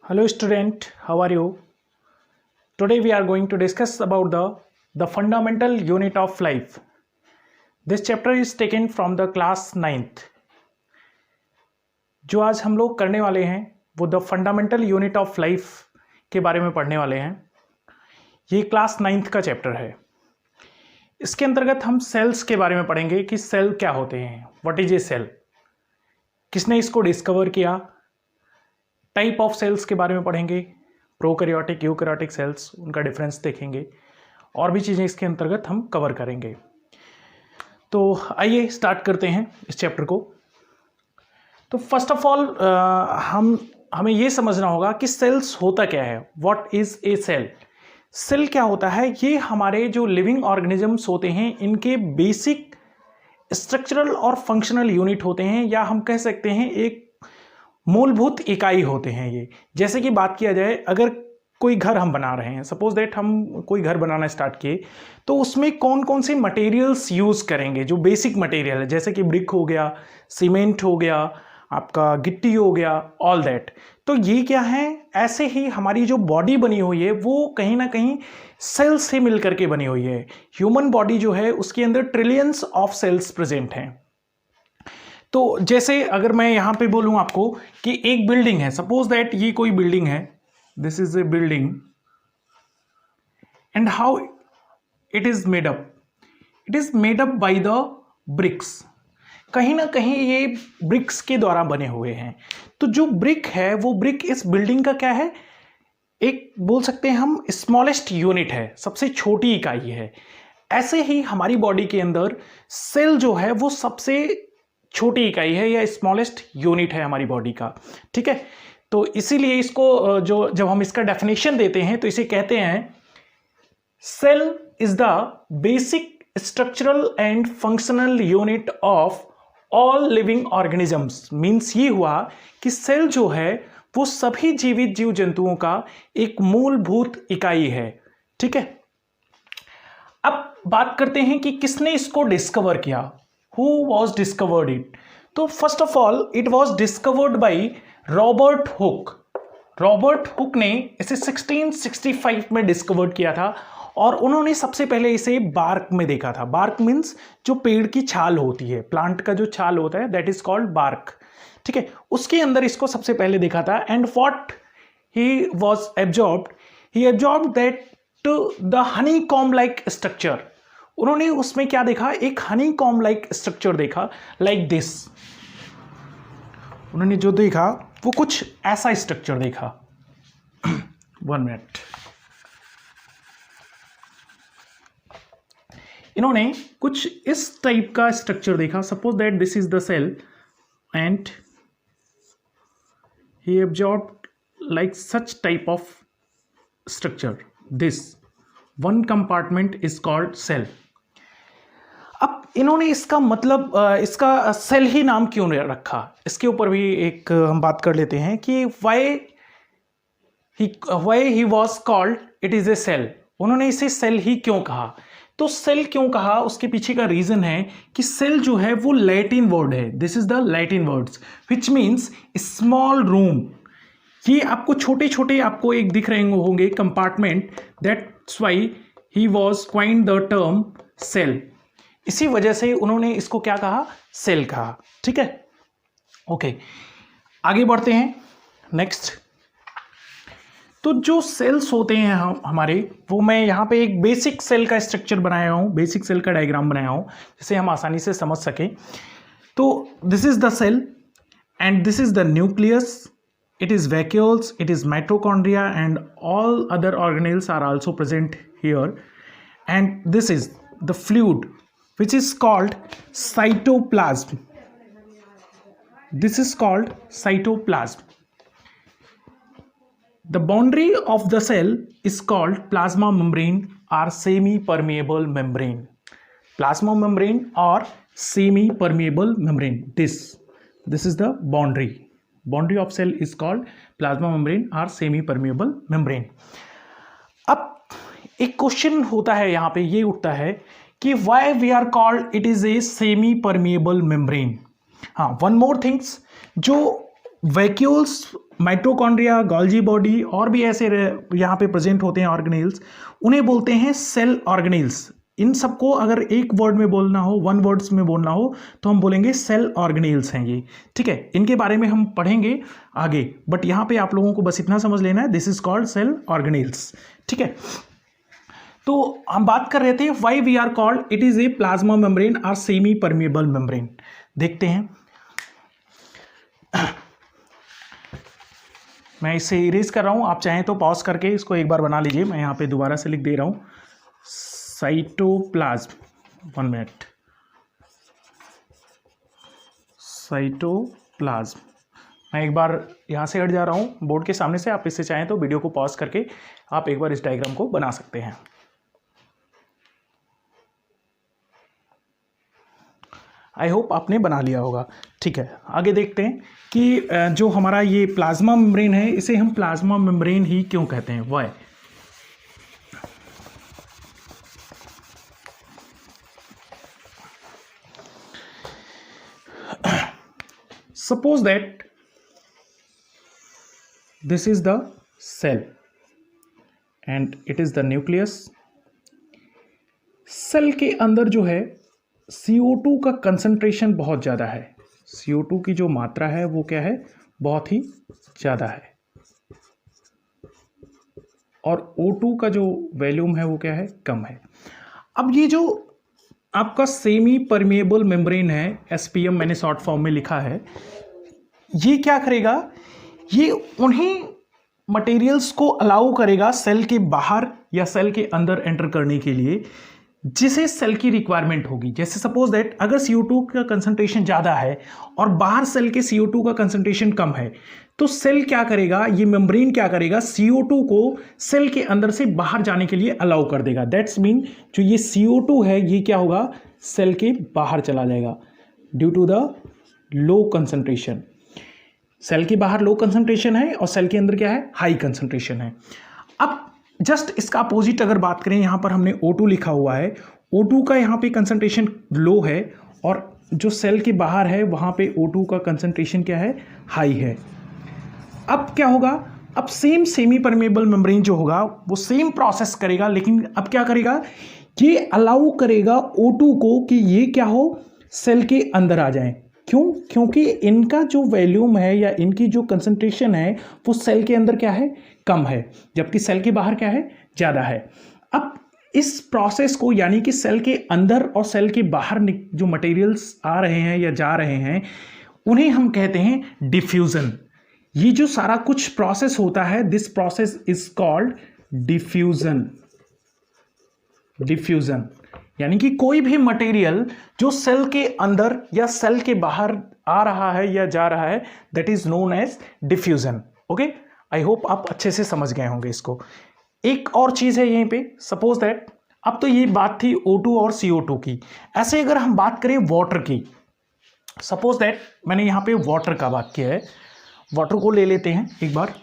Hello student, how are you? Today we are going to discuss about the fundamental unit of life. This chapter is taken from the class 9th. जो आज हम लोग करने वाले हैं वो the fundamental unit of life के बारे में पढ़ने वाले हैं। ये क्लास 9th का चैप्टर है। इसके अंतर्गत हम सेल्स के बारे में पढ़ेंगे कि सेल क्या होते हैं, व्हाट इज ए सेल, किसने इसको डिस्कवर किया, टाइप ऑफ सेल्स के बारे में पढ़ेंगे, प्रोकैरियोटिक यूकैरियोटिक सेल्स, उनका डिफरेंस देखेंगे, और भी चीज़ें इसके अंतर्गत हम कवर करेंगे। तो आइए स्टार्ट करते हैं इस चैप्टर को। तो फर्स्ट ऑफ ऑल हमें ये समझना होगा कि सेल्स होता क्या है, what is a cell. Cell क्या होता है? ये हमारे जो लिविंग ऑर्गेनिजम्स होते हैं इनके बेसिक स्ट्रक्चरल और फंक्शनल यूनिट होते हैं, या हम कह सकते हैं एक मूलभूत इकाई होते हैं ये। जैसे कि बात किया जाए, अगर कोई घर हम बना रहे हैं, सपोज दैट हम कोई घर बनाना स्टार्ट किए, तो उसमें कौन कौन से मटेरियल्स यूज़ करेंगे जो बेसिक मटेरियल है, जैसे कि ब्रिक हो गया, सीमेंट हो गया, आपका गिट्टी हो गया, ऑल दैट। तो ये क्या है, ऐसे ही हमारी जो बॉडी बनी हुई है वो कहीं ना कहीं सेल्स से मिलकर के बनी हुई है। ह्यूमन बॉडी जो है उसके अंदर ट्रिलियंस ऑफ सेल्स प्रेजेंट हैं। तो जैसे अगर मैं यहाँ पे बोलूँ आपको कि एक बिल्डिंग है, सपोज दैट ये कोई बिल्डिंग है, this is a building, and how it is made up, it is made up by the bricks. कहीं ना कहीं ये ब्रिक्स के द्वारा बने हुए हैं। तो जो ब्रिक है वो ब्रिक इस बिल्डिंग का क्या है, एक बोल सकते हैं हम स्मॉलेस्ट यूनिट है, सबसे छोटी इकाई है। ऐसे ही हमारी बॉडी के अंदर सेल जो है वो सबसे छोटी इकाई है या स्मॉलेस्ट यूनिट है हमारी बॉडी का। ठीक है, तो इसीलिए इसको जब हम इसका डेफिनेशन देते हैं तो इसे कहते हैं cell is the basic structural and functional unit of all living organisms. Means ये हुआ कि सेल जो है वो सभी जीवित जीव जंतुओं का एक मूलभूत इकाई है। ठीक है, अब बात करते हैं कि किसने इसको डिस्कवर किया, Who was discovered it? तो first of all it was discovered by Robert Hooke. Robert Hooke ने इसे 1665 में डिस्कवर्ड किया था, और उन्होंने सबसे पहले इसे बार्क में देखा था। बार्क मीन्स जो पेड़ की छाल होती है, प्लांट का जो छाल होता है, दैट इज कॉल्ड बार्क। ठीक है, उसके अंदर इसको सबसे पहले देखा था। And what he was absorbed, he absorbed that the honey com like structure. उन्होंने उसमें क्या देखा, एक हनी कॉम लाइक स्ट्रक्चर देखा, लाइक दिस। उन्होंने जो देखा वो कुछ ऐसा स्ट्रक्चर देखा। 1 मिनट। इन्होंने कुछ इस टाइप का स्ट्रक्चर देखा। Suppose that this is the cell and he observed like such type of structure. This one compartment is called cell. अब इन्होंने इसका मतलब इसका सेल ही नाम क्यों रखा, इसके ऊपर भी एक हम बात कर लेते हैं कि why he was called it is a cell. उन्होंने इसे सेल ही क्यों कहा। तो सेल क्यों कहा, उसके पीछे का रीजन है कि सेल जो है वो लैटिन वर्ड है। This is the Latin words which means small room. ये आपको छोटे छोटे आपको एक दिख रहे होंगे compartment, that's why he was coined the term cell. इसी वजह से उन्होंने इसको क्या कहा, सेल कहा। ठीक है, ओके, आगे बढ़ते हैं नेक्स्ट। तो जो सेल्स होते हैं हमारे, वो मैं यहाँ पे एक बेसिक सेल का स्ट्रक्चर बनाया हूँ, बेसिक सेल का डायग्राम बनाया हूँ जिसे हम आसानी से समझ सकें। तो this is the cell and this is the nucleus, it is vacuoles, it is mitochondria, and all other organelles are also present here. And this is the fluid which is called cytoplasm. This is called cytoplasm. The boundary of the cell is called plasma membrane or semi-permeable membrane. Plasma membrane or semi-permeable membrane. This is the boundary. Boundary of cell is called plasma membrane or semi permeable membrane. अब एक question होता है यहाँ पे, ये उठता है कि why we are called it is a semi permeable membrane। हाँ, one more things, जो वैक्यूल्स, माइटोकॉन्ड्रिया, गोल्जी बॉडी और भी ऐसे यहाँ पे प्रेजेंट होते हैं ऑर्गेनेल्स, उन्हें बोलते हैं सेल ऑर्गेनेल्स। इन सबको अगर एक वर्ड में बोलना हो, वन वर्ड्स में बोलना हो, तो हम बोलेंगे सेल ऑर्गेनेल्स हैं ये, ठीक है। इनके बारे में हम पढ़ेंगे आगे, बट यहाँ पे आप लोगों को बस इतना समझ लेना है, this is called cell organelles, ठीक है। तो हम बात कर रहे थे why we are called it is a plasma membrane और सेमी परमेबल मेम्ब्रेन। देखते हैं, मैं इसे इरेज कर रहा हूं, आप चाहें तो पॉज करके इसको एक बार बना लीजिए। मैं यहाँ पे दोबारा से लिख दे रहा हूं, साइटोप्लाज्म, 1 मिनट, साइटोप्लाज्म। मैं एक बार यहाँ से हट जा रहा हूँ बोर्ड के सामने से, आप इससे चाहें तो वीडियो को पॉज करके आप एक बार इस डायग्राम को बना सकते हैं। आई होप आपने बना लिया होगा, ठीक है। आगे देखते हैं कि जो हमारा ये प्लाज्मा मेम्ब्रेन है, इसे हम प्लाज्मा मेम्ब्रेन ही क्यों कहते हैं, why. Suppose that this is the cell and it is the nucleus. Cell के अंदर जो है CO2 का कंसंट्रेशन बहुत ज़्यादा है, CO2 की जो मात्रा है वो क्या है, बहुत ही ज़्यादा है, और O2 का जो वॉल्यूम है वो क्या है, कम है। अब ये जो आपका सेमी परमेबल मेम्ब्रेन है, SPM मैंने शॉर्ट फॉर्म में लिखा है, ये क्या करेगा, ये उन्हीं मटेरियल्स को अलाउ करेगा सेल के बाहर या सेल के अंदर एंटर करने के लिए जिसे सेल की रिक्वायरमेंट होगी। जैसे सपोज दैट अगर CO2 का कंसंट्रेशन ज़्यादा है और बाहर सेल के CO2 का कंसंट्रेशन कम है, तो सेल क्या करेगा, ये मेम्ब्रेन क्या करेगा, CO2 को सेल के अंदर से बाहर जाने के लिए अलाउ कर देगा। दैट्स मीन जो ये CO2 है ये क्या होगा, सेल के बाहर चला जाएगा due to the low concentration. Cell के बाहर लो कंसंट्रेशन है और सेल के अंदर क्या है, हाई कंसंट्रेशन है। अब जस्ट इसका अपोजिट अगर बात करें, यहाँ पर हमने O2 लिखा हुआ है, O2 का यहाँ पे कंसंट्रेशन लो है और जो सेल के बाहर है वहाँ पे O2 का कंसंट्रेशन क्या है, हाई है। अब क्या होगा, अब सेम सेमी परमेबल मेम्ब्रेन जो होगा वो सेम प्रोसेस करेगा, लेकिन अब क्या करेगा, ये अलाउ करेगा O2 को कि ये क्या हो, सेल के अंदर आ जाए। क्यों, क्योंकि इनका जो वॉल्यूम है या इनकी जो कंसंट्रेशन है वो सेल के अंदर क्या है, कम है, जबकि सेल के बाहर क्या है, ज़्यादा है। अब इस प्रोसेस को, यानी कि सेल के अंदर और सेल के बाहर जो मटेरियल्स आ रहे हैं या जा रहे हैं, उन्हें हम कहते हैं डिफ्यूजन। ये जो सारा कुछ प्रोसेस होता है, this process is called diffusion. Diffusion यानी कि कोई भी मटेरियल जो सेल के अंदर या सेल के बाहर आ रहा है या जा रहा है, that is known as diffusion. Okay, I hope आप अच्छे से समझ गए होंगे इसको। एक और चीज है यहीं पे, सपोज दैट, अब तो ये बात थी O2 और CO2 की, ऐसे अगर हम बात करें वाटर की, सपोज दैट मैंने यहाँ पे वाटर का बात किया है, वाटर को ले लेते हैं एक बार।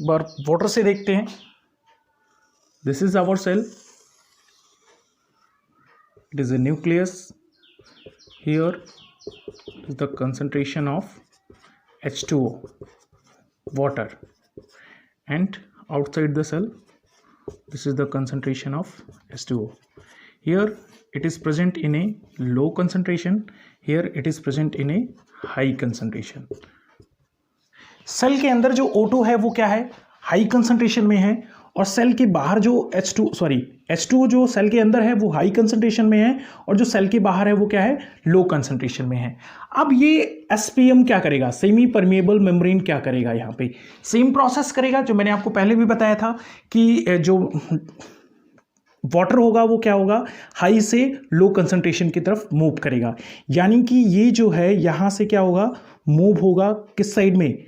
वाटर से देखते हैं, this is our cell, it is a nucleus, here is the concentration of H2O, water, and outside the cell this is the concentration of H2O. Here it is present in a low concentration, here it is present in a high concentration. Cell के अंदर जो O2 है वो क्या है, high concentration में है, और सेल के बाहर जो H2O जो सेल के अंदर है वो हाई कंसंट्रेशन में है, और जो सेल के बाहर है वो क्या है, लो कंसंट्रेशन में है। अब ये SPM क्या करेगा, सेमी परमेबल मेम्ब्रेन क्या करेगा, यहाँ पे सेम प्रोसेस करेगा जो मैंने आपको पहले भी बताया था कि जो वाटर होगा वो क्या होगा, हाई से लो कंसंट्रेशन की तरफ मूव करेगा। यानी कि ये जो है यहाँ से क्या होगा, मूव होगा किस साइड में,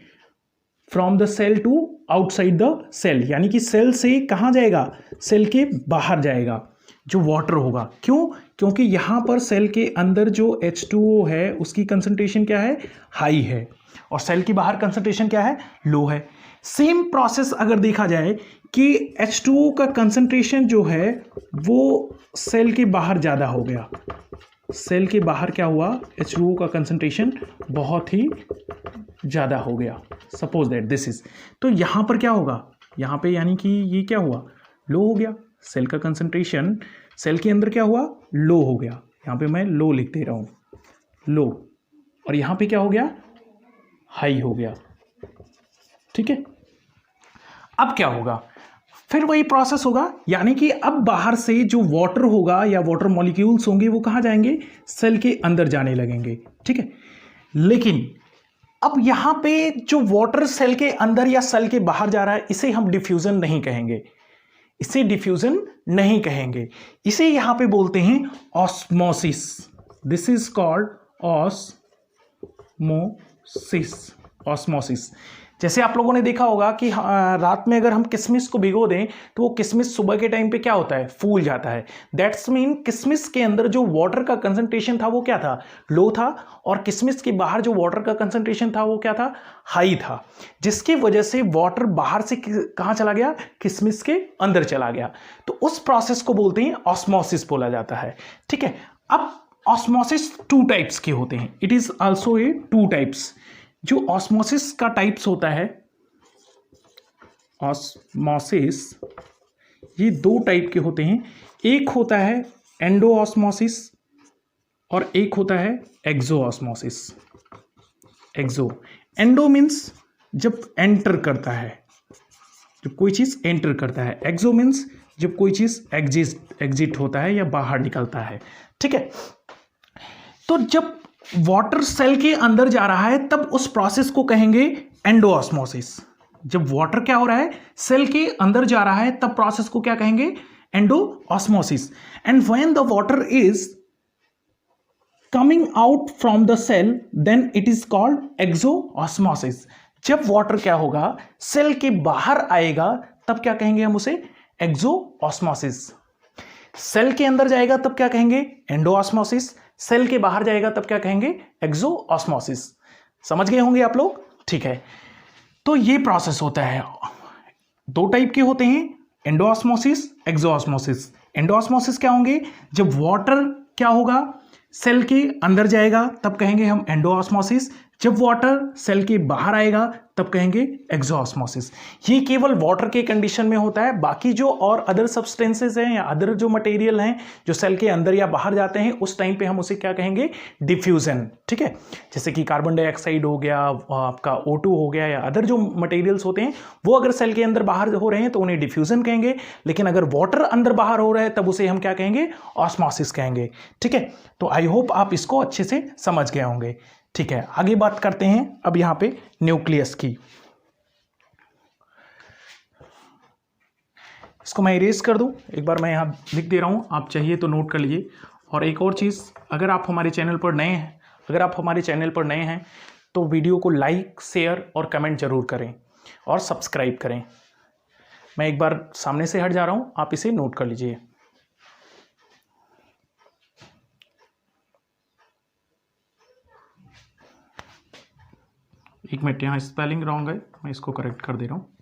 from the cell to outside the cell, यानी कि सेल से कहाँ जाएगा, सेल के बाहर जाएगा जो वाटर होगा। क्यों, क्योंकि यहाँ पर सेल के अंदर जो H2O है उसकी कंसंट्रेशन क्या है, हाई है, और सेल के बाहर कंसंट्रेशन क्या है, लो है। सेम प्रोसेस अगर देखा जाए कि H2O का कंसंट्रेशन जो है वो सेल के बाहर ज़्यादा हो गया, सेल के बाहर क्या हुआ, H2O का कंसंट्रेशन बहुत ही ज़्यादा हो गया, सपोज दैट दिस इज, तो यहाँ पर क्या होगा, यहाँ पे यानी कि ये क्या हुआ, लो हो गया, सेल का कंसंट्रेशन सेल के अंदर क्या हुआ, लो हो गया, यहाँ पे मैं लो लिख दे रहा हूँ, लो, और यहाँ पे क्या हो गया, हाई हो गया, ठीक है। अब क्या होगा, फिर वही प्रोसेस होगा, यानी कि अब बाहर से जो वाटर होगा या वाटर मॉलिक्यूल्स होंगे वो कहाँ जाएंगे, सेल के अंदर जाने लगेंगे, ठीक है। लेकिन अब यहाँ पे जो वाटर सेल के अंदर या सेल के बाहर जा रहा है, इसे हम डिफ्यूजन नहीं कहेंगे, इसे डिफ्यूजन नहीं कहेंगे, इसे यहाँ पे बोलते हैं osmosis. This is called osmosis. जैसे आप लोगों ने देखा होगा कि रात में अगर हम किशमिश को भिगो दें तो वो किशमिश सुबह के टाइम पे क्या होता है, फूल जाता है। दैट्स मीन किशमिश के अंदर जो वाटर का कंसंट्रेशन था वो क्या था, लो था, और किशमिश के बाहर जो वाटर का कंसंट्रेशन था वो क्या था, हाई था, जिसकी वजह से वाटर बाहर से कहाँ चला गया, किशमिश के अंदर चला गया। तो उस प्रोसेस को बोलते हैं ऑस्मोसिस बोला जाता है, ठीक है। अब ऑस्मोसिस टू टाइप्स के होते हैं, it is also a two types. जो ऑस्मोसिस का टाइप्स होता है, ऑस्मोसिस ये दो टाइप के होते हैं, एक होता है एंडो ऑस्मोसिस और एक होता है एक्सो ऑस्मोसिस। एक्सो, एंडो मीन्स जब एंटर करता है, जब कोई चीज एंटर करता है, एक्सो मीन्स जब कोई चीज एग्जिट होता है या बाहर निकलता है, ठीक है। तो जब वाटर सेल के अंदर जा रहा है तब उस प्रोसेस को कहेंगे एंडोऑस्मोसिस। जब वाटर क्या हो रहा है, सेल के अंदर जा रहा है, तब प्रोसेस को क्या कहेंगे, endosmosis. And when the water is coming out from the cell then it is called exosmosis. जब वाटर क्या होगा, सेल के बाहर आएगा तब क्या कहेंगे हम उसे, एक्सोऑस्मोसिस। सेल के अंदर जाएगा तब क्या कहेंगे, एंडोऑस्मोसिस। सेल के बाहर जाएगा तब क्या कहेंगे, एक्सोऑस्मोसिस। समझ गए होंगे आप लोग, ठीक है। तो ये प्रोसेस होता है, दो टाइप के होते हैं, एंडोऑस्मोसिस, एक्सोऑस्मोसिस। एंडोऑस्मोसिस क्या होंगे, जब वाटर क्या होगा, सेल के अंदर जाएगा तब कहेंगे हम एंडोऑस्मोसिस, जब वाटर सेल के बाहर आएगा तब कहेंगे एक्सोऑस्मोसिस। ये केवल वाटर के कंडीशन में होता है, बाकी जो और अदर सब्सटेंसेस हैं या अदर जो मटेरियल हैं जो सेल के अंदर या बाहर जाते हैं उस टाइम पे हम उसे क्या कहेंगे, डिफ्यूजन, ठीक है। जैसे कि कार्बन डाइऑक्साइड हो गया, आपका O2 हो गया, या अदर जो मटेरियल्स होते हैं वो अगर सेल के अंदर बाहर हो रहे हैं तो उन्हें डिफ्यूजन कहेंगे, लेकिन अगर वाटर अंदर बाहर हो रहा है तब उसे हम क्या कहेंगे, ऑस्मोसिस कहेंगे, ठीक है। तो आई होप आप इसको अच्छे से समझ गए होंगे, ठीक है। आगे बात करते हैं अब यहाँ पे न्यूक्लियस की। इसको मैं इरेज कर दूं, एक बार मैं यहाँ लिख दे रहा हूँ, आप चाहिए तो नोट कर लीजिए। और एक और चीज़, अगर आप हमारे चैनल पर नए हैं, तो वीडियो को लाइक, शेयर और कमेंट जरूर करें और सब्सक्राइब करें। मैं एक बार सामने से हट जा रहा हूँ, आप इसे नोट कर लीजिए। एक मिनट, यहाँ स्पेलिंग रॉन्ग है, मैं इसको करेक्ट कर दे रहा हूँ।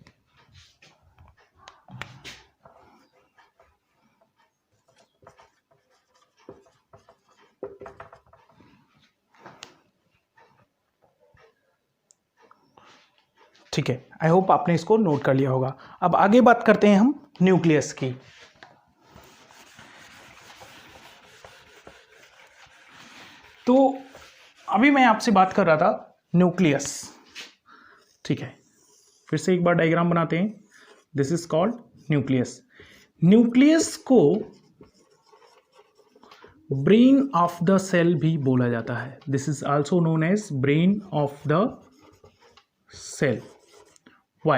ठीक है, आई होप आपने इसको नोट कर लिया होगा। अब आगे बात करते हैं हम न्यूक्लियस की। तो अभी मैं आपसे बात कर रहा था न्यूक्लियस, ठीक है। फिर से एक बार डायग्राम बनाते हैं, this is called nucleus. Nucleus को ब्रेन ऑफ द सेल भी बोला जाता है, this is also known as brain of the cell. Why?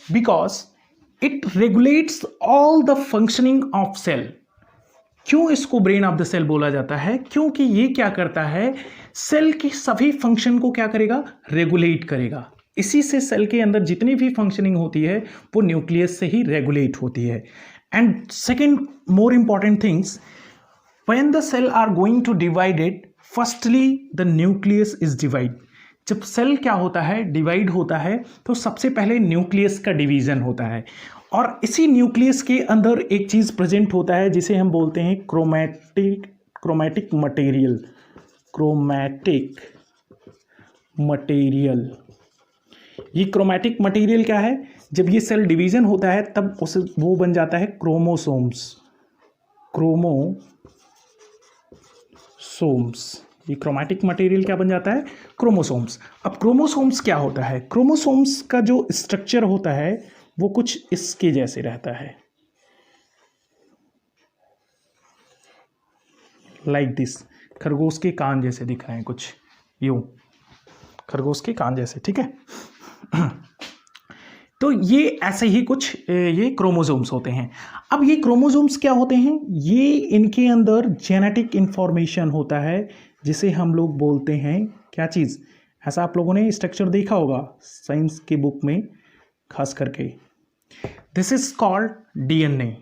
Because it regulates all the functioning of cell. क्यों इसको ब्रेन ऑफ द सेल बोला जाता है? क्योंकि ये क्या करता है, सेल की सभी फंक्शन को क्या करेगा, रेगुलेट करेगा। इसी से सेल के अंदर जितनी भी फंक्शनिंग होती है वो न्यूक्लियस से ही रेगुलेट होती है। And second more important things, when the cell are going to divided, firstly the nucleus is divide. जब सेल क्या होता है, डिवाइड होता है, तो सबसे पहले न्यूक्लियस का डिवीजन होता है और इसी न्यूक्लियस के अंदर एक चीज प्रेजेंट होता है जिसे हम बोलते हैं क्रोमैटिक मटेरियल। क्रोमैटिक मटेरियल, ये क्रोमैटिक मटेरियल क्या है, जब ये सेल डिवीजन होता है तब उसे वो बन जाता है क्रोमोसोम्स। ये क्रोमैटिक मटेरियल क्या बन जाता है, क्रोमोसोम्स। अब क्रोमोसोम्स क्या होता है, क्रोमोसोम्स का जो स्ट्रक्चर होता है वो कुछ इसके जैसे रहता है, लाइक दिस। खरगोश के कान जैसे दिख रहे हैं कुछ, यूं खरगोश के कान जैसे, ठीक है। तो ये ऐसे ही कुछ ये क्रोमोसोम्स होते हैं। अब ये क्रोमोसोम्स क्या होते हैं, ये इनके अंदर जेनेटिक इंफॉर्मेशन होता है जिसे हम लोग बोलते हैं क्या चीज़, ऐसा आप लोगों ने स्ट्रक्चर देखा होगा साइंस की बुक में खास करके। This is called DNA.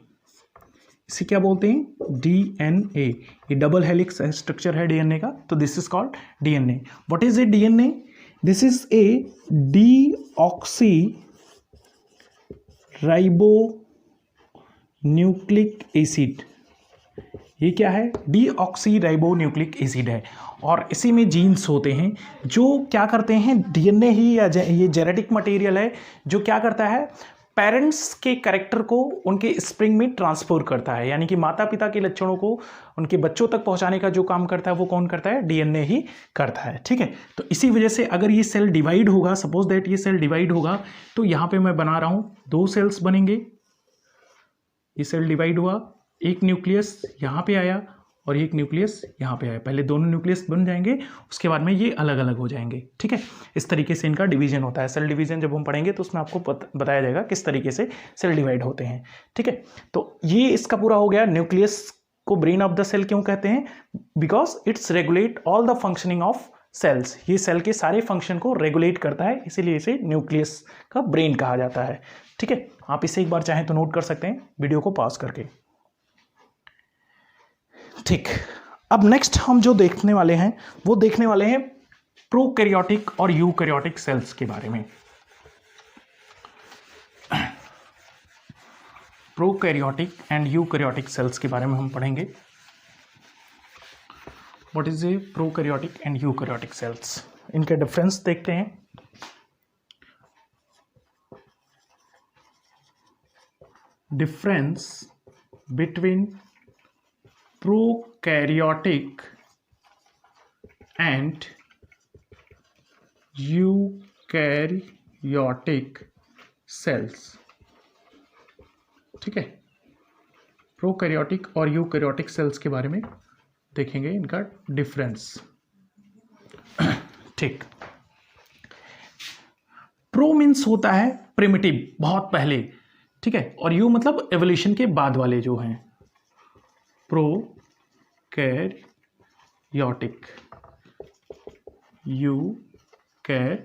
इसे क्या बोलते हैं, डीएनए। ये डबल हेलिक्स स्ट्रक्चर है डीएनए का, तो this is called DNA. What is A DNA, this is A deoxy ribo nucleic acid. ये क्या है, डीऑक्सी राइबो न्यूक्लिक एसिड है और इसी में जीन्स होते हैं जो क्या करते हैं, डीएनए ही या ये जेनेटिक मटेरियल है जो क्या करता है, पेरेंट्स के कैरेक्टर को उनके स्प्रिंग में ट्रांसफर करता है, यानी कि माता पिता के लक्षणों को उनके बच्चों तक पहुंचाने का जो काम करता है वो कौन करता है, डीएनए ही करता है, ठीक है। तो इसी वजह से अगर ये सेल डिवाइड होगा, सपोज दैट ये सेल डिवाइड होगा, तो यहाँ पे मैं बना रहा हूं 2 सेल्स बनेंगे। ये सेल डिवाइड हुआ, एक न्यूक्लियस यहाँ पे आया और एक न्यूक्लियस यहाँ पे आया, पहले दोनों न्यूक्लियस बन जाएंगे, उसके बाद में ये अलग अलग हो जाएंगे, ठीक है। इस तरीके से इनका डिवीजन होता है। सेल डिवीजन जब हम पढ़ेंगे तो उसमें आपको बताया जाएगा किस तरीके से सेल डिवाइड होते हैं, ठीक है। तो ये इसका पूरा हो गया। न्यूक्लियस को ब्रेन ऑफ द सेल क्यों कहते हैं, because it's regulate all the functioning of cells. ये सेल के सारे फंक्शन को रेगुलेट करता है, इसीलिए इसे न्यूक्लियस का ब्रेन कहा जाता है, ठीक है। आप इसे एक बार चाहें तो नोट कर सकते हैं वीडियो को पॉज करके, ठीक। अब नेक्स्ट हम जो देखने वाले हैं वो देखने वाले हैं प्रोकैरियोटिक और यूकैरियोटिक सेल्स के बारे में। प्रोकैरियोटिक एंड यूकैरियोटिक सेल्स के बारे में हम पढ़ेंगे। What is A prokaryotic and eukaryotic cells, इनके डिफरेंस देखते हैं। Difference between prokaryotic and eukaryotic cells, ठीक है। प्रोकैरियोटिक और यूकैरियोटिक सेल्स के बारे में देखेंगे, इनका डिफरेंस, ठीक। प्रो मीन्स होता है प्रिमिटिव, बहुत पहले, ठीक है, और यू मतलब एवोल्यूशन के बाद वाले जो हैं, प्रोकैरियोटिक, यूकैरियोटिक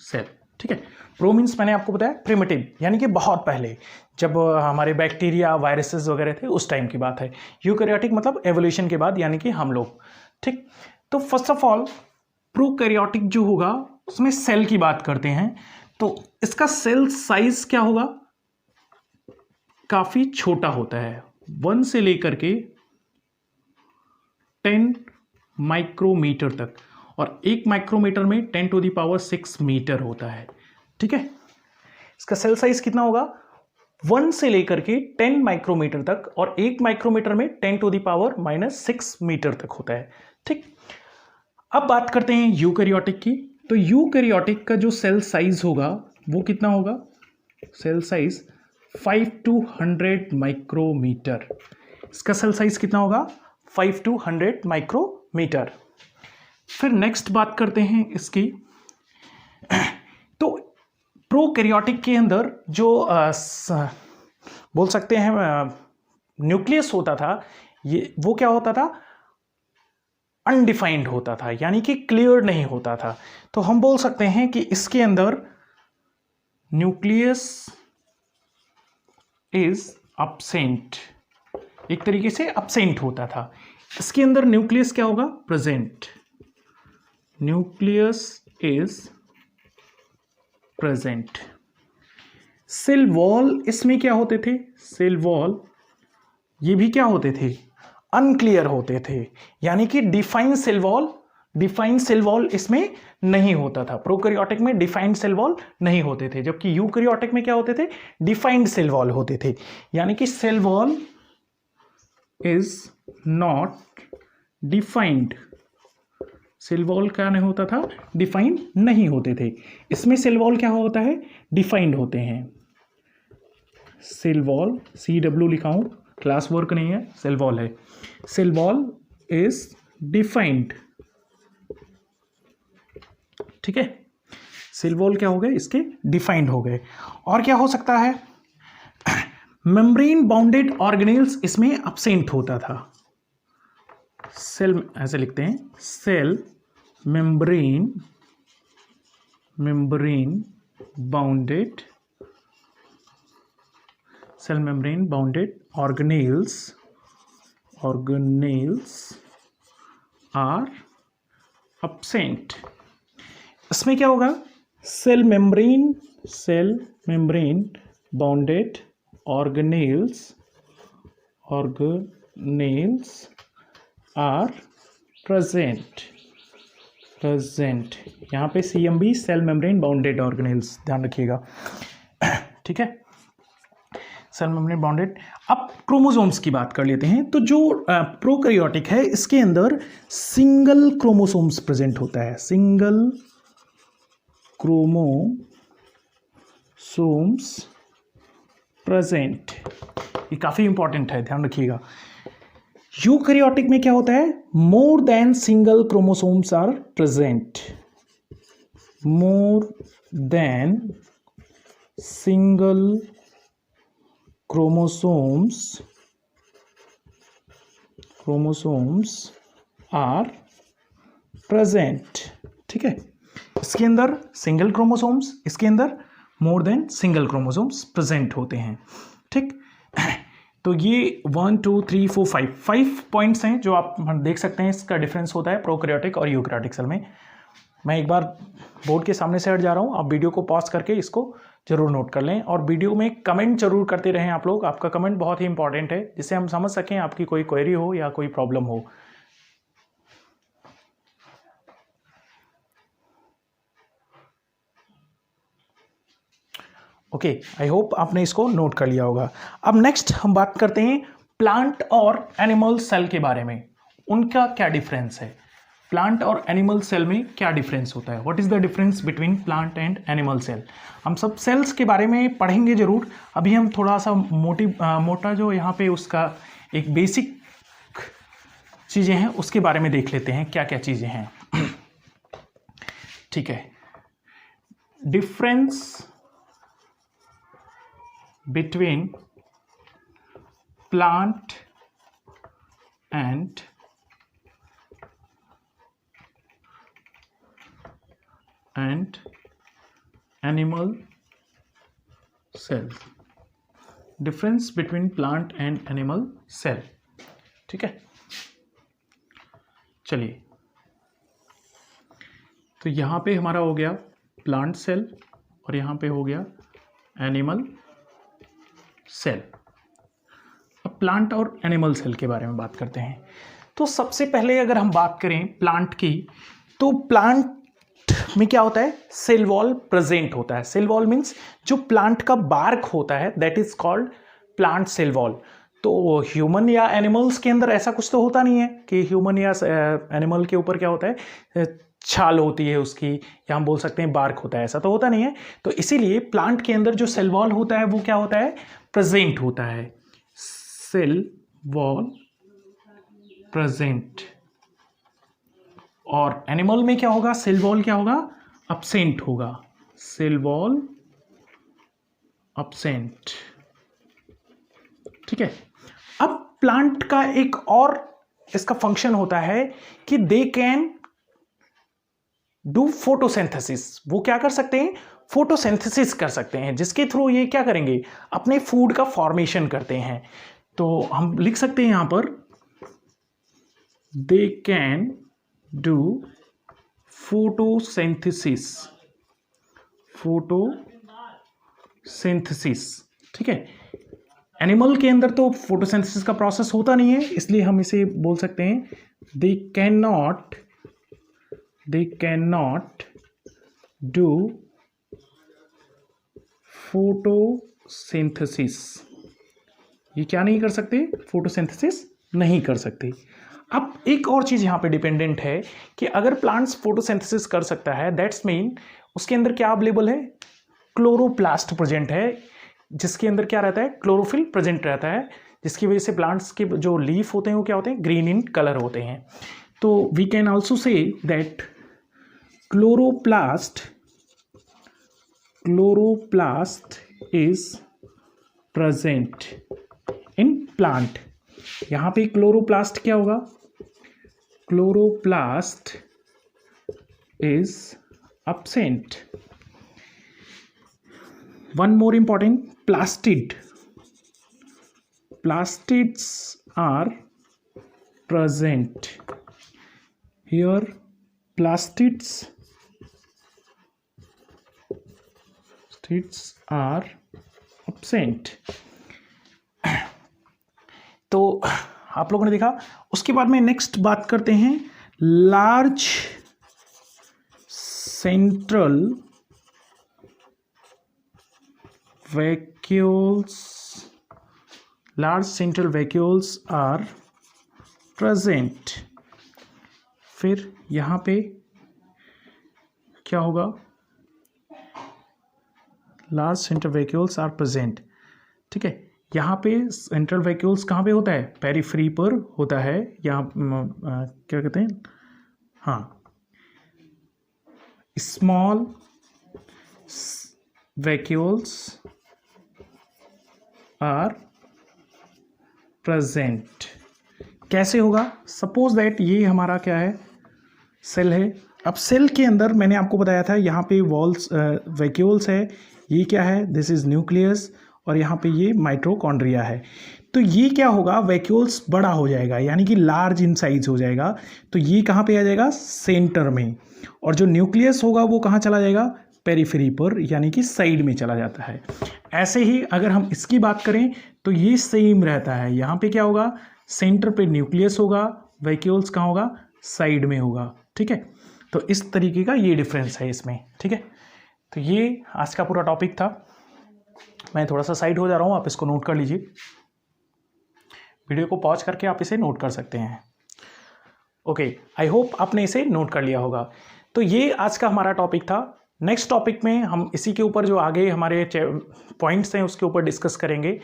सेल, ठीक है। प्रो मीन्स मैंने आपको बताया प्रिमिटिव, यानी कि बहुत पहले, जब हमारे बैक्टीरिया वायरसेस वगैरह थे उस टाइम की बात है। यूकैरियोटिक मतलब एवोल्यूशन के बाद, यानी कि हम लोग, ठीक। तो फर्स्ट ऑफ ऑल प्रोकैरियोटिक जो होगा उसमें सेल की बात करते हैं, तो इसका सेल साइज क्या होगा, काफी छोटा होता है, 1 से लेकर के 10 माइक्रोमीटर तक, और 1 माइक्रोमीटर में 10⁶ मीटर होता है, ठीक है। इसका सेल साइज कितना होगा, 1 से लेकर के 10 माइक्रोमीटर तक, और 1 माइक्रोमीटर में 10⁻⁻6 मीटर तक होता है, ठीक। अब बात करते हैं यूकैरियोटिक की। तो यूकैरियोटिक का जो सेल साइज होगा वो कितना होगा, सेल साइज 5 to 100 माइक्रोमीटर। इसका सेल साइज कितना होगा, 5 to 100 माइक्रोमीटर। फिर नेक्स्ट बात करते हैं इसकी। तो प्रोकैरियोटिक के अंदर जो बोल सकते हैं न्यूक्लियस होता था, ये वो क्या होता था, अनडिफाइंड होता था, यानी कि क्लियर नहीं होता था। तो हम बोल सकते हैं कि इसके अंदर न्यूक्लियस इज अब्सेंट, एक तरीके से अब्सेंट होता था। इसके अंदर न्यूक्लियस क्या होगा, present, nucleus is present. Cell wall इसमें क्या होते थे, सेल वॉल ये भी क्या होते थे, अनक्लियर होते थे, यानी कि डिफाइंड सेल वॉल इसमें नहीं होता था। प्रोकैरियोटिक में डिफाइंड सेल वॉल नहीं होते थे, जबकि यूकैरियोटिक में क्या होते थे, डिफाइंड सेल वॉल होते थे। यानी कि cell wall is not defined, cell wall क्या नहीं होता था, डिफाइंड नहीं होते थे। इसमें सेल वॉल क्या होता है, डिफाइंड होते हैं। सेल वॉल CW लिखा हूं, क्लास वर्क नहीं है, सेल वॉल है। सेल वॉल इज डिफाइंड, ठीक है। सेल वॉल क्या हो गए, इसके डिफाइंड हो गए। और क्या हो सकता है, मेम्ब्रेन बाउंडेड ऑर्गेनेल्स इसमें एब्सेंट होता था। सेल ऐसे लिखते हैं, cell membrane bounded, cell membrane bounded organelles are absent. इसमें क्या होगा, cell membrane bounded organelles are present. यहां पे CMB cell membrane bounded organelles, ध्यान रखिएगा, ठीक है, सेल मेम्ब्रेन बाउंडेड। अब क्रोमोसोम्स की बात कर लेते हैं। तो जो प्रोकैरियोटिक है इसके अंदर सिंगल क्रोमोसोम्स प्रेजेंट होता है, सिंगल क्रोमोसोम्स प्रेजेंट, ये काफी इंपॉर्टेंट है, ध्यान रखिएगा। यूकैरियोटिक में क्या होता है, more than single chromosomes are present, more than single chromosomes are present, ठीक है। इसके अंदर सिंगल क्रोमोसोम्स, इसके अंदर more than single chromosomes present होते हैं, ठीक। तो ये 1 2 3 4 5 पॉइंट्स हैं जो आप देख सकते हैं, इसका डिफरेंस होता है प्रोकैरियोटिक और यूकैरियोटिक सेल में। मैं एक बार बोर्ड के सामने से हट जा रहा हूँ, आप वीडियो को पॉज करके इसको जरूर नोट कर लें, और वीडियो में कमेंट जरूर करते रहें आप लोग। आपका कमेंट बहुत ही इंपॉर्टेंट है, जिससे हम समझ सकें आपकी कोई क्वेरी हो या कोई प्रॉब्लम हो। ओके, आई होप आपने इसको नोट कर लिया होगा। अब नेक्स्ट हम बात करते हैं प्लांट और एनिमल सेल के बारे में, उनका क्या डिफरेंस है, प्लांट और एनिमल सेल में क्या डिफरेंस होता है, what is the difference between plant and animal cell. हम सब सेल्स के बारे में पढ़ेंगे जरूर, अभी हम थोड़ा सा मोटा जो यहाँ पे उसका एक बेसिक चीजें हैं उसके बारे में देख लेते हैं, क्या क्या चीजें हैं, ठीक है। Difference between plant and animal cell, difference between plant and animal cell, ठीक है। चलिए, तो यहां पे हमारा हो गया प्लांट सेल और यहां पे हो गया एनिमल सेल। अब प्लांट और एनिमल सेल के बारे में बात करते हैं। तो सबसे पहले अगर हम बात करें प्लांट की, तो प्लांट में क्या होता है, सेल वॉल प्रेजेंट होता है। सेल वॉल मीन्स जो प्लांट का बार्क होता है, that is called plant cell wall. तो ह्यूमन या एनिमल्स के अंदर ऐसा कुछ तो होता नहीं है कि ह्यूमन या एनिमल के ऊपर क्या होता है, छाल होती है उसकी, या हम बोल सकते हैं बार्क होता है, ऐसा तो होता नहीं है। तो इसीलिए प्लांट के अंदर जो सेल वॉल होता है वो क्या होता है, प्रेजेंट होता है, सेल वॉल प्रेजेंट। और एनिमल में क्या होगा, सेल वॉल क्या होगा, एब्सेंट होगा, सेल वॉल एब्सेंट, ठीक है। अब प्लांट का एक और इसका फंक्शन होता है कि दे कैन डू फोटोसिंथेसिस। वो क्या कर सकते हैं, फोटोसिंथेसिस कर सकते हैं, जिसके थ्रू ये क्या करेंगे, अपने फूड का फॉर्मेशन करते हैं। तो हम लिख सकते हैं यहां पर, दे कैन डू फोटोसिंथेसिस, ठीक है। एनिमल के अंदर तो फोटोसिंथेसिस का प्रोसेस होता नहीं है, इसलिए हम इसे बोल सकते हैं they can not do photosynthesis. ये क्या नहीं कर सकते? फोटोसिंथेसिस नहीं कर सकते। अब एक और चीज़ यहाँ पे डिपेंडेंट है कि अगर प्लांट्स फोटोसिंथेसिस कर सकता है, दैट्स मीन उसके अंदर क्या अवेलेबल है? क्लोरोप्लास्ट प्रेजेंट है, जिसके अंदर क्या रहता है? क्लोरोफिल प्रेजेंट रहता है, जिसकी वजह से प्लांट्स के जो लीफ होते हैं वो क्या होते हैं? ग्रीन इन कलर होते हैं। तो we can also say that chloroplast is present in plant. यहाँ पे क्लोरोप्लास्ट क्या होगा? Chloroplast is absent. One more important, plastids are present here. Plastids are absent. तो आप लोगों ने देखा। उसके बाद में नेक्स्ट बात करते हैं large central vacuoles are present। फिर यहाँ पे क्या होगा? Large central vacuoles are present, ठीक है। यहाँ पे सेंट्रल वैक्यूल्स कहाँ पे होता है? पेरिफेरी पर होता है। यहाँ क्या कहते हैं? हाँ, स्मॉल वैक्यूल्स आर प्रेजेंट। कैसे होगा? सपोज दैट ये हमारा क्या है? सेल है। अब सेल के अंदर मैंने आपको बताया था यहाँ पे वॉल्स वैक्यूल्स है, ये क्या है? दिस इज न्यूक्लियस, और यहाँ पे ये माइटोकॉन्ड्रिया है। तो ये क्या होगा? वैक्यूल्स बड़ा हो जाएगा, यानी कि लार्ज इन साइज हो जाएगा। तो ये कहाँ पे आ जाएगा? सेंटर में। और जो न्यूक्लियस होगा वो कहाँ चला जाएगा? पेरिफेरी पर, यानी कि साइड में चला जाता है। ऐसे ही अगर हम इसकी बात करें तो ये सेम रहता है। यहाँ पे क्या होगा? सेंटर पे न्यूक्लियस होगा, वैक्यूल्स कहाँ होगा? साइड में होगा, ठीक है। तो इस तरीके का ये डिफरेंस है इसमें, ठीक है। तो ये आज का पूरा टॉपिक था। मैं थोड़ा सा साइड हो जा रहा हूँ, आप इसको नोट कर लीजिए। वीडियो को पॉज करके आप इसे नोट कर सकते हैं। ओके, आई होप आपने इसे नोट कर लिया होगा। तो ये आज का हमारा टॉपिक था। नेक्स्ट टॉपिक में हम इसी के ऊपर जो आगे हमारे पॉइंट्स हैं उसके ऊपर डिस्कस करेंगे।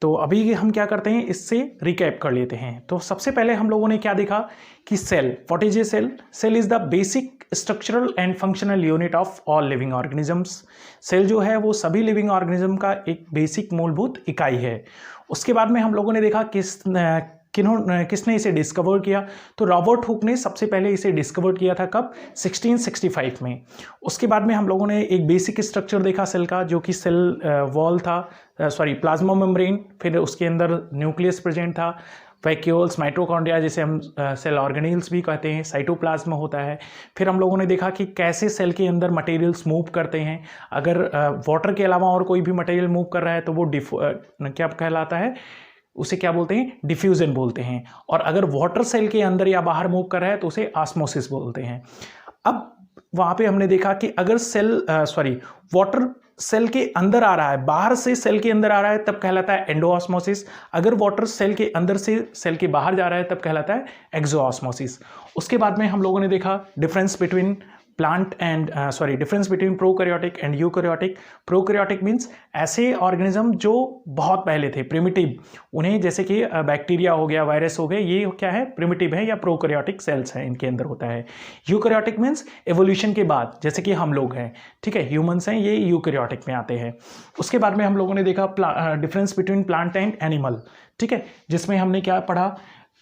तो अभी हम क्या करते हैं, इससे रिकैप कर लेते हैं। तो सबसे पहले हम लोगों ने क्या देखा कि cell, what is a cell? Cell is the basic structural and functional unit of all living organisms. Cell जो है वो सभी लिविंग ऑर्गेनिज्म का एक बेसिक मूलभूत इकाई है। उसके बाद में हम लोगों ने देखा किसने इसे डिस्कवर किया? तो रॉबर्ट हुक ने सबसे पहले इसे डिस्कवर किया था। कब? 1665 में। उसके बाद में हम लोगों ने एक बेसिक स्ट्रक्चर देखा सेल का, जो कि सेल वॉल था, प्लाज्मा मेम्ब्रेन, फिर उसके अंदर न्यूक्लियस प्रेजेंट था, वैक्यूल्स, माइटोकॉन्ड्रिया जिसे हम सेल ऑर्गेनील्स भी कहते हैं, साइटोप्लाज्म होता है। फिर हम लोगों ने देखा कि कैसे सेल के अंदर मटेरियल्स मूव करते हैं। अगर वाटर के अलावा और कोई भी मटेरियल मूव कर रहा है तो वो क्या कहलाता है? उसे क्या बोलते हैं? डिफ्यूजन बोलते हैं। और अगर वाटर सेल के अंदर या बाहर मूव कर रहा है तो उसे ऑस्मोसिस बोलते हैं। अब वहाँ पे हमने देखा कि अगर वाटर सेल के अंदर आ रहा है, बाहर से सेल के अंदर आ रहा है, तब कहलाता है एंडोऑस्मोसिस। अगर वाटर सेल के अंदर से सेल के बाहर जा रहा है तब कहलाता है एक्सोऑस्मोसिस। उसके बाद में हम लोगों ने देखा difference between prokaryotic and eukaryotic. Prokaryotic means ऐसे ऑर्गेनिज्म जो बहुत पहले थे, प्रिमिटिव, उन्हें जैसे कि बैक्टीरिया हो गया, वायरस हो गए, ये क्या है? प्रिमिटिव है या प्रोकैरियोटिक सेल्स हैं, इनके अंदर होता है। यूकैरियोटिक मीन्स एवोल्यूशन के बाद, जैसे कि हम लोग हैं, ठीक है, ह्यूमंस हैं, ये यूकैरियोटिक में आते हैं। उसके बाद में हम लोगों ने देखा difference between plant and animal, ठीक है, जिसमें हमने क्या पढ़ा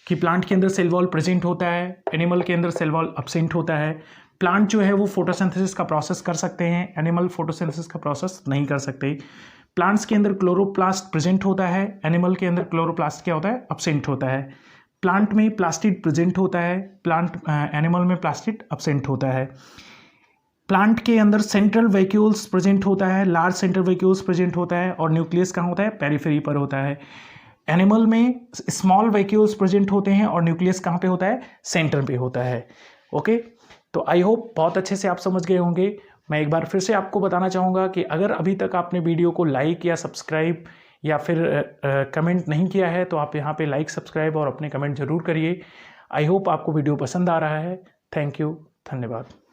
कि प्लांट के अंदर सेल वॉल प्रेजेंट होता है, एनिमल के अंदर सेल वॉल एब्सेंट होता है। प्लांट जो है वो फोटोसिंथेसिस का प्रोसेस कर सकते हैं, एनिमल फोटोसिंथेसिस का प्रोसेस नहीं कर सकते। प्लांट्स के अंदर क्लोरोप्लास्ट प्रेजेंट होता है, एनिमल के अंदर क्लोरोप्लास्ट क्या होता है? एब्सेंट होता है। प्लांट में प्लास्टिड प्रेजेंट होता है, एनिमल में प्लास्टिड अब्सेंट होता है। प्लांट के अंदर सेंट्रल वैक्यूल्स प्रेजेंट होता है, लार्ज सेंट्रल वैक्यूल्स प्रेजेंट होता है, और न्यूक्लियस कहाँ होता है, पेरिफेरी पर होता है। एनिमल में स्मॉल वैक्यूल्स प्रेजेंट होते हैं और न्यूक्लियस कहाँ पे होता है, सेंटर पे होता है। ओके, तो आई होप बहुत अच्छे से आप समझ गए होंगे। मैं एक बार फिर से आपको बताना चाहूँगा कि अगर अभी तक आपने वीडियो को लाइक या सब्सक्राइब या फिर कमेंट नहीं किया है तो आप यहाँ पे लाइक, सब्सक्राइब और अपने कमेंट ज़रूर करिए। आई होप आपको वीडियो पसंद आ रहा है। थैंक यू, धन्यवाद।